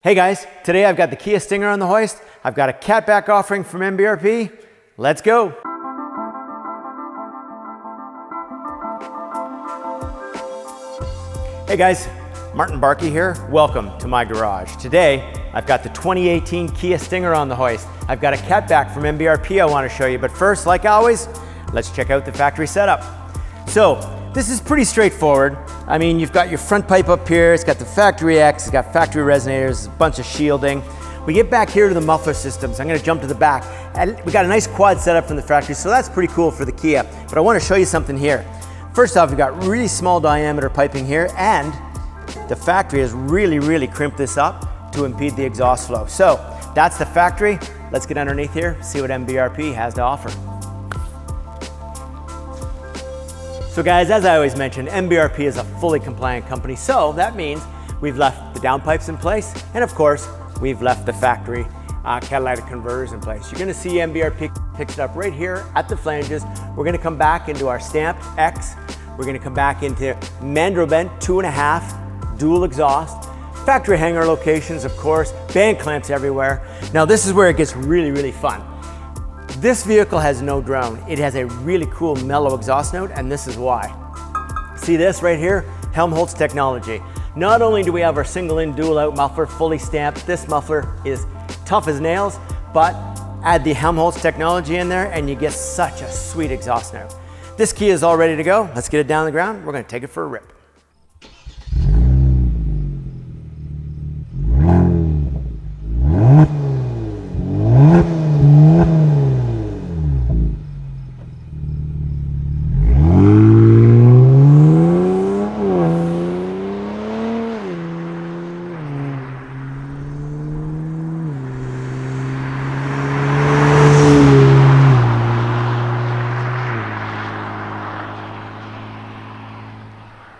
Hey guys, today I've got the Kia Stinger on the hoist. I've got a catback offering from MBRP. Let's go. Hey guys, Martin Barkey here. Welcome to my garage. Today, I've got the 2018 Kia Stinger on the hoist. I've got a catback from MBRP I want to show you, but first, like always, let's check out the factory setup. So, this is pretty straightforward. I mean, you've got your front pipe up here, it's got the factory X, it's got factory resonators, a bunch of shielding. We get back here to the muffler systems. I'm gonna jump to the back. And we got a nice quad setup from the factory, so that's pretty cool for the Kia. But I wanna show you something here. First off, we've got really small diameter piping here, and the factory has really crimped this up to impede the exhaust flow. So, that's the factory. Let's get underneath here, see what MBRP has to offer. So guys, as I always mention, MBRP is a fully compliant company, so that means we've left the downpipes in place, and of course, we've left the factory catalytic converters in place. You're gonna see MBRP picks it up right here at the flanges. We're gonna come back into our stamped X. We're gonna come back into mandrel bent 2.5 dual exhaust. Factory hanger locations, of course, band clamps everywhere. Now this is where it gets really fun. This vehicle has no drone. It has a really cool mellow exhaust note, and this is why. See this right here? Helmholtz technology. Not only do we have our single in dual out muffler fully stamped, this muffler is tough as nails, but add the Helmholtz technology in there and you get such a sweet exhaust note. This Kia is all ready to go. Let's get it down the ground. We're gonna take it for a rip.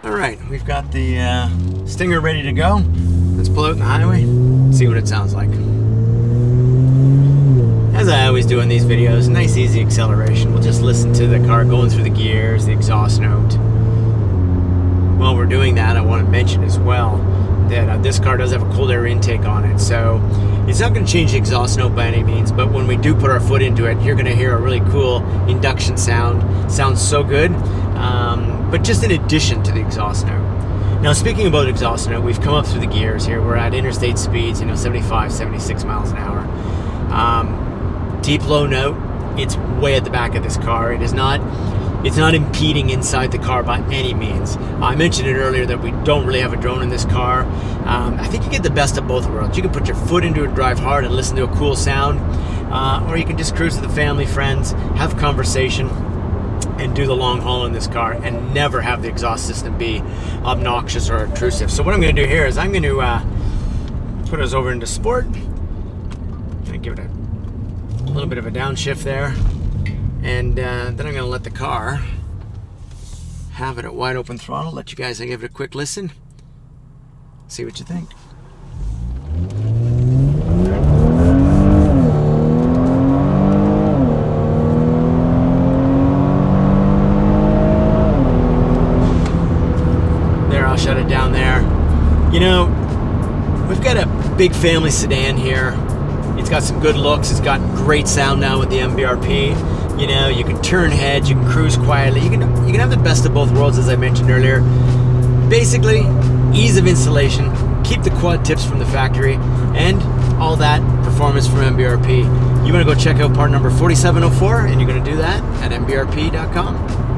All right, we've got the Stinger ready to go. Let's pull out in the highway, see what it sounds like. As I always do in these videos, nice easy acceleration. We'll just listen to the car going through the gears, the exhaust note. While we're doing that, I want to mention as well that this car does have a cold air intake on it, so it's not going to change the exhaust note by any means, but when we do put our foot into it, you're going to hear a really cool induction sound. Sounds so good, but just in addition to the exhaust note. Now, speaking about exhaust note, we've come up through the gears here. We're at interstate speeds, 75, 76 miles an hour. Deep low note, it's way at the back of this car. It's not impeding inside the car by any means. I mentioned it earlier that we don't really have a drone in this car. I think you get the best of both worlds. You can put your foot into it, drive hard, and listen to a cool sound, or you can just cruise with the family, friends, have conversation, and do the long haul in this car and never have the exhaust system be obnoxious or intrusive. So what I'm going to do here is I'm going to put us over into sport. I'm going to give it a little bit of a downshift there, and then I'm going to let the car have it at wide open throttle. Let you guys give it a quick listen, see what you think. Shut it down there. We've got a big family sedan here. It's got some good looks. It's got great sound now with the MBRP. You can turn heads, you can cruise quietly. You can have the best of both worlds, as I mentioned earlier. Basically, ease of installation, keep the quad tips from the factory, and all that performance from MBRP. You want to go check out part number 4704, and you're going to do that at mbrp.com.